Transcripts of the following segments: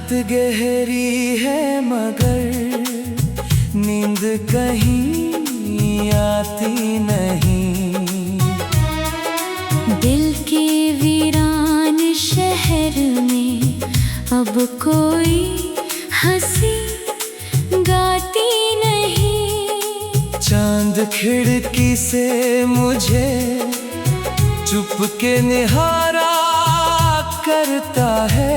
रात गहरी है मगर नींद कहीं आती नहीं। दिल के वीरान शहर में अब कोई हंसी गाती नहीं। चांद खिड़की से मुझे चुपके निहारा करता है।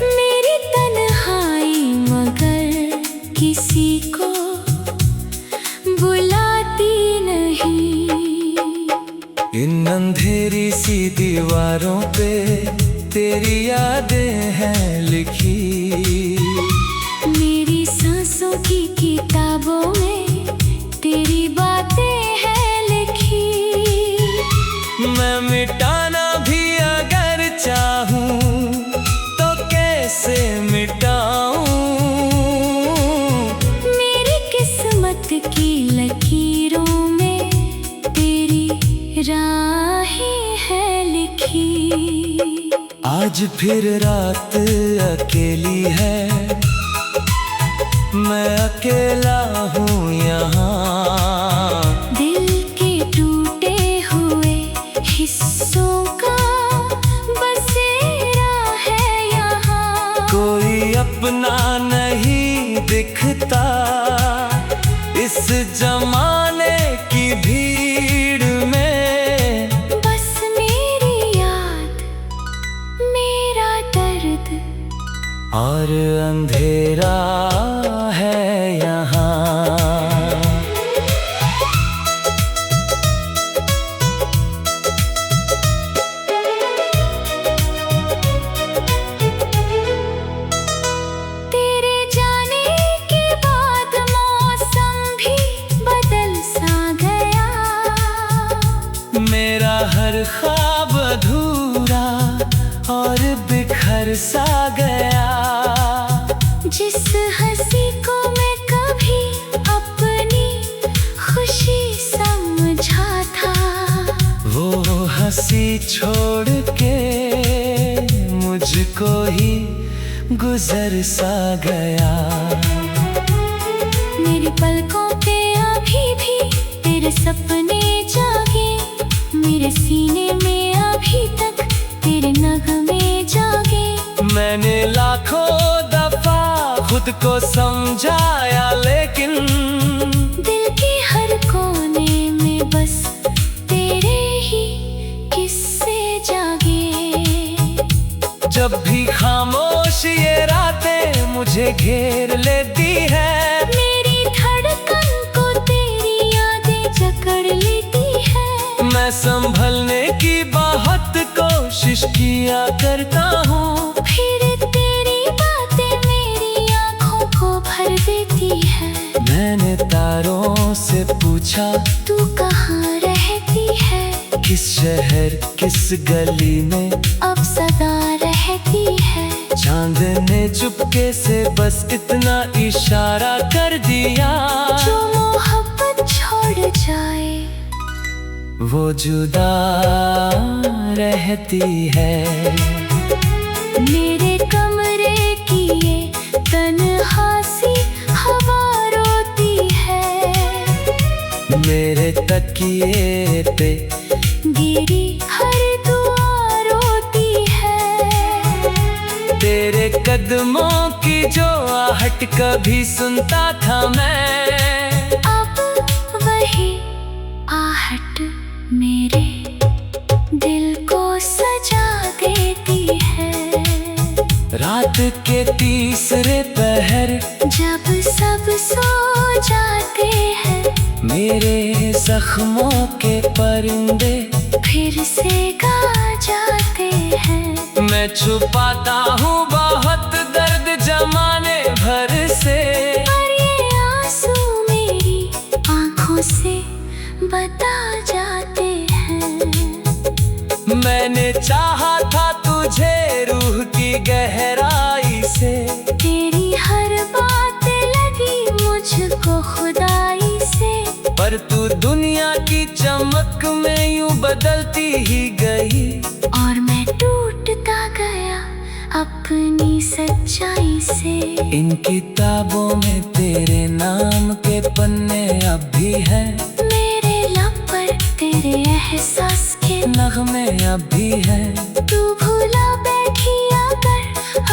मेरी तन्हाई मगर किसी को बुलाती नहीं। इन अंधेरी सी दीवारों पे तेरी यादें हैं लिखी। मेरी सांसों की किताबों में तेरी बातें हैं लिखी। मैं मिटाना भी अगर चाहूं तो कैसे मिटाऊं। मेरी किस्मत की लकीरों में तेरी राहें हैं लिखी। आज फिर रात अकेली है, मैं अकेला हूँ यहाँ। दिल के टूटे हुए हिस्सों का बसेरा है यहाँ। कोई अपना नहीं दिखता इस जमाने की भीड़ में। बस मेरी याद, मेरा दर्द और अंधेरा है यहाँ। तेरे जाने के बाद मौसम भी बदल सा गया। मेरा हर ख्वाब अधूरा और बिखर सा गया। जिस हंसी को मैं कभी अपनी खुशी समझा था, वो हंसी छोड़ के मुझको ही गुजर सा गया। मेरी पलकों पे अभी भी तेरे सपने जागे। मेरे सीने में अभी तक तेरे नगमे जागे। मैंने लाखों दफा खुद को समझाया लेकिन दिल के हर कोने में बस तेरे ही किस्से जागे। जब भी खामोश ये रातें मुझे घेर लेती है, मेरी धड़कन को तेरी यादें जकड़ लेती है। मैं संभलने की बहुत कोशिश किया करता हूँ, फिर तेरी बातें मेरी आँखों को भर देती है। मैंने तारों से पूछा तू कहाँ रहती है, किस शहर किस गली में अब सदा रहती है। चांद ने चुपके से बस इतना इशारा कर दिया, जो मोहब्बत छोड़ जाए वो जुदा रहती है। मेरे कमरे की ये तन्हा सी हवा रोती है। मेरे तकिए पे गिरी हर दुआ रोती है। तेरे कदमों की जो आहट कभी सुनता था मैं, अब वही आहट मेरे दिल को सजा देती है। रात के तीसरे पहर जब सब सो जाते हैं, मेरे जख्मों के परिंदे फिर से गा जाते हैं। मैं छुपाता हूँ बहुत दर्द जमाने भर से, पर ये आंसू मेरी आँखों से बता जाते हैं। मैंने चाहा था तुझे रूह की गहराई से, तेरी हर बात लगी मुझको खुदाई से। पर तू दुनिया की चमक में यूं बदलती ही गई। और मैं टूटता गया अपनी सच्चाई से। इन किताबों में तेरे नाम के पन्ने अब भी हैं, मेरे लब पर तेरे एहसास के नगमे अब भी हैं। तू भूला बैठी अगर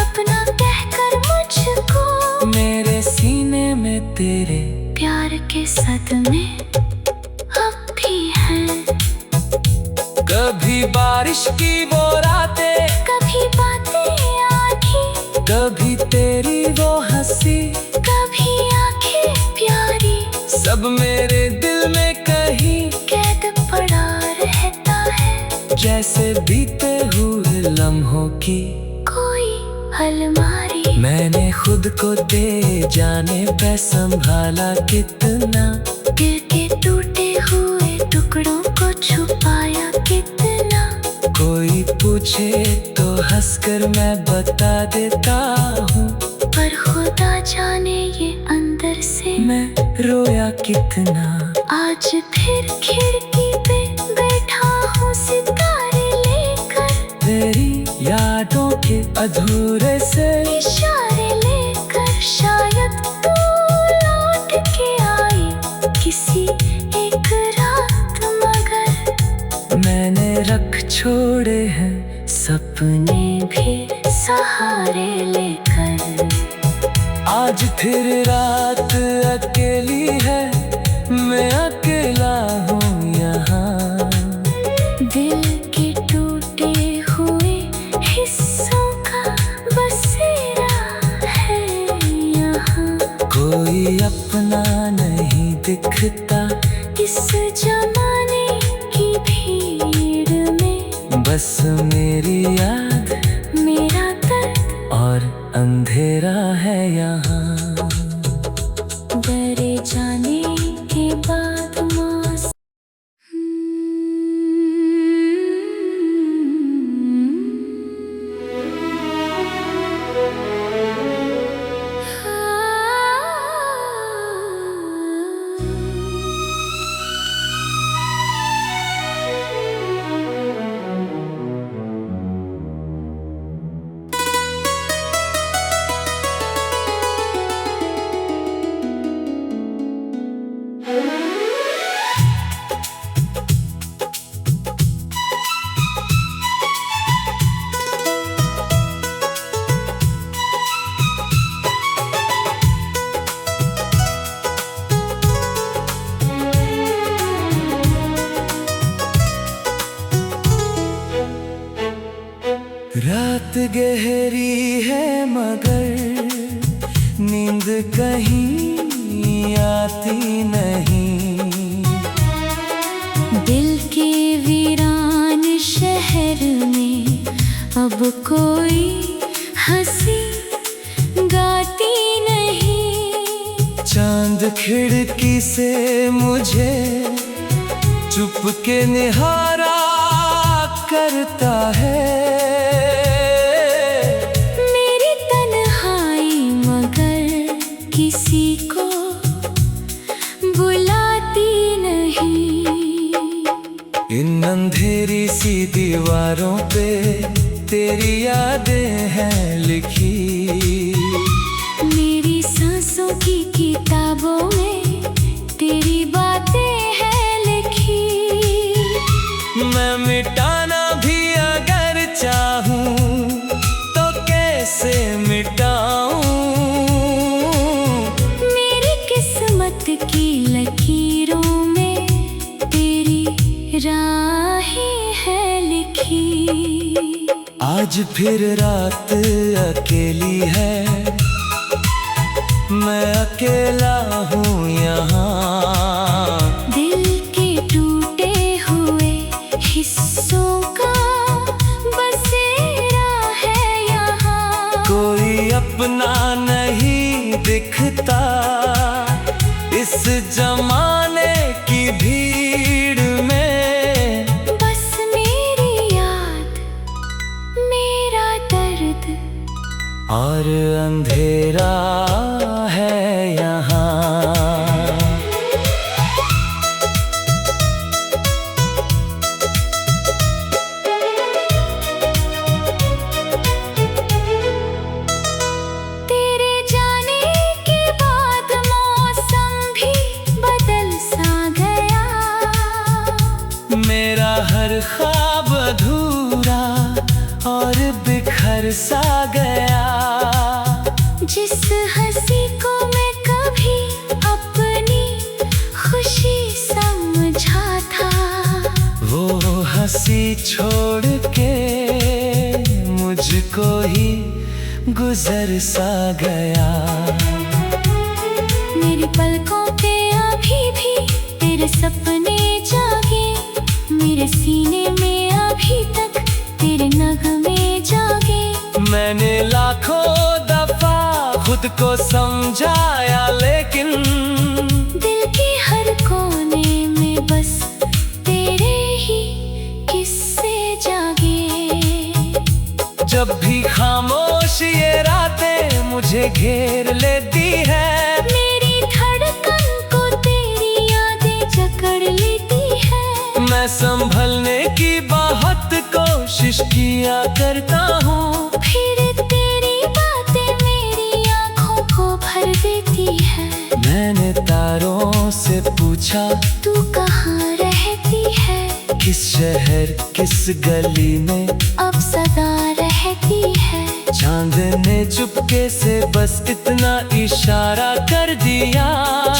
अपना कहकर मुझको, मेरे सीने में तेरे प्यार के सदमे अब भी हैं। कभी बारिश की वो रातें, कभी बातें आधी, कभी तेरी वो हंसी, कभी आंखें प्यारी, सब मेरे दिल में कहीं कैद पड़ा रहता है। जैसे बीते हुए लम्हों की कोई अलमारी। मैंने खुद को दे जाने पे संभाला कितना, दिल के टूटे हुए टुकड़ों को छुपाया कितना। कोई पूछे तो हंसकर मैं बता देता हूँ, पर खुदा जाने ये अंदर से मैं रोया कितना। आज फिर खिड़की पे बैठा हूँ सितारे लेकर, तेरी यादों के अधूरे से इशारे लेकर। शायद तू लौट के आई किसी एक रात, मगर मैंने रख छोड़े हैं सपने भी सहारे लेकर। आज फिर रात अकेली है, मैं अकेला हूँ यहाँ। दिल के टूटे हुए हिस्सों का बसेरा है यहाँ। कोई अपना नहीं दिखता इस जमाने की भीड़ में, बस मेरी याद, मेरा दर्द और अंधेरा है यहाँ। डरे जाने के बाद मौसम रात गहरी है मगर नींद कहीं आती नहीं। दिल के वीरान शहर में अब कोई हंसी गाती नहीं। चांद खिड़की से मुझे चुपके निहारा करता है। मेरी तन्हाई मगर किसी को बुलाती नहीं। इन अंधेरी सी दीवारों पे तेरी यादें हैं लिखी। मेरी सांसों की किताबों में तेरी बातें हैं लिखी। मैं मिटाना भी अगर चाहूं तो कैसे मिटाऊं। मेरी किस्मत की लकीरों में तेरी राहें हैं लिखी। आज फिर रात अकेली है, मैं अकेला हूँ यहाँ। दिल के टूटे हुए हिस्सों का बसेरा है यहाँ। कोई अपना नहीं दिखता इस जमाने की भीड़ में। बस मेरी याद, मेरा दर्द और अंधेरा है यहाँ। मेरा हर ख्वाब अधूरा और बिखर सा गया। जिस हंसी को मैं कभी अपनी खुशी समझा था, वो हंसी छोड़ के मुझको ही गुजर सा गया। मेरी पलकों पे अभी भी तेरे सपने जागे, मेरे सीने में अभी तक तेरे नगमे जागे। मैंने लाखों दफा खुद को समझाया, लेकिन दिल के हर कोने में बस तेरे ही किस्से जागे। जब भी खामोश ये रातें मुझे घेर लेती है, मेरी धड़कन को तेरी यादें जकड़ लेती है। मैं संभलने की बहुत कोशिश किया करता हूँ, फिर तेरी बातें मेरी आँखों को भर देती है। मैंने तारों से पूछा, तू कहाँ रहती है? किस शहर किस गली में अब सदा रहती है। चांद ने चुपके से बस इतना इशारा कर दिया,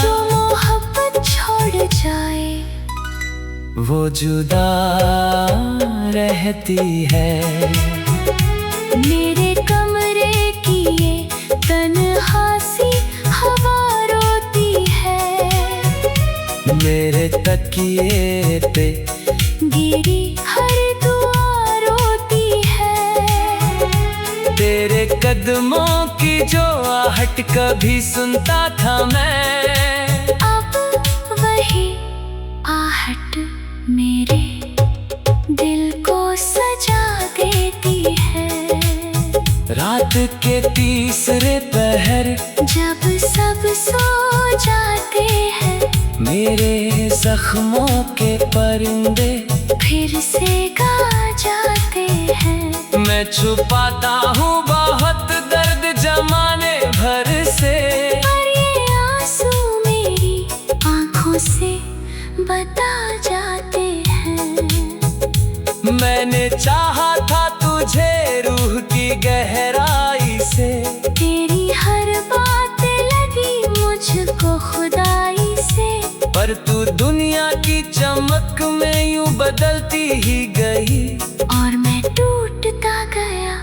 जो मोहब्बत छोड़ जाए वो जुदा रहती है। मेरे कमरे की ये तन्हासी हवा रोती है। मेरे तकिए पे गिरी हर दुआ रोती है। तेरे कदमों की जो आहट कभी सुनता था मैं, अब वही आहट मेरे दिल को सजा देती है। रात के तीसरे पहर जब सब सो जाते हैं, मेरे जख्मों के परिंदे फिर से गा जाते हैं। मैं छुपाता हूँ बहुत दर्द जमाने भर से, पर ये आंसू मेरी आँखों से बता जाते हैं। मैंने चाहा था तुझे रूह की गहराई से, तेरी हर बात लगी मुझको खुदाई से। पर तू दुनिया की चमक में यूं बदलती ही गई, और मैं टूटता गया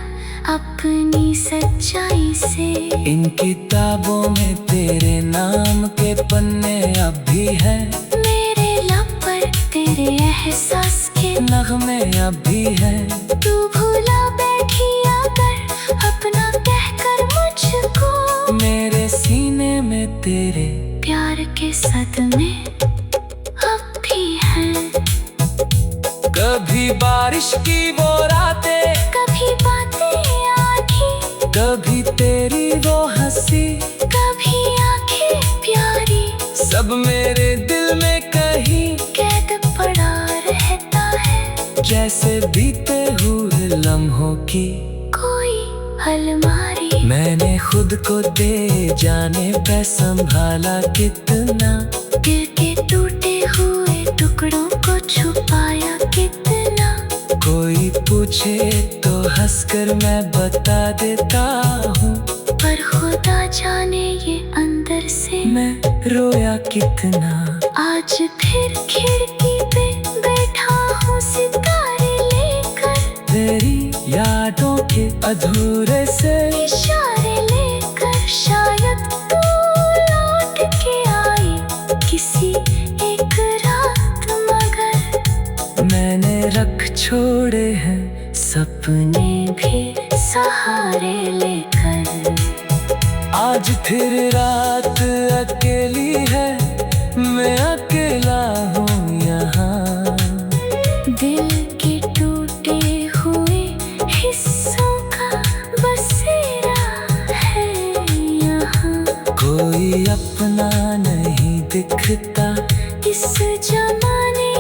अपनी सच्चाई से। इन किताबों में तेरे नाम के पन्ने अब भी हैं, मेरे लब पर तेरे एहसास के नगमे अब भी हैं। तू भूला बैठी अगर अपना कहकर मुझको, मेरे सीने में तेरे प्यार के सदमे अब भी हैं। कभी बारिश की वो रातें, कभी बातें आधी, कभी तेरी वो हंसी, कभी आंखें प्यारी, सब मेरे दिल में कहीं कैद पड़ा रहता है। जैसे बीते हुए लम्हों की कोई अलमारी। मैंने खुद को दे जाने पे संभाला कितना, दिल के टूटे हुए टुकड़ों को छुपाया कितना। कोई पूछे तो हंसकर मैं बता देता हूँ, पर खुदा जाने ये अंदर से मैं रोया कितना। आज फिर खिड़की पे बैठा हूँ सितारे लेकर, तेरी यादों के अधूरे से इशारे लेकर। शायद तू लौट के आए किसी एक रात, मगर मैंने रख छोड़े हैं सपने भी सहारे लेकर। आज फिर रात अकेली है, मैं अकेला हूँ यहाँ। दिल के टूटे हुए हिस्सों का बसेरा है यहाँ। कोई अपना नहीं दिखता इस जमाने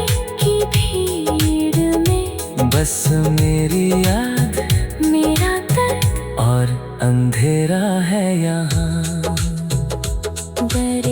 की भीड़ में, बस मेरी याद मेरा दर्द और अंधेरा है यहाँ। बड़े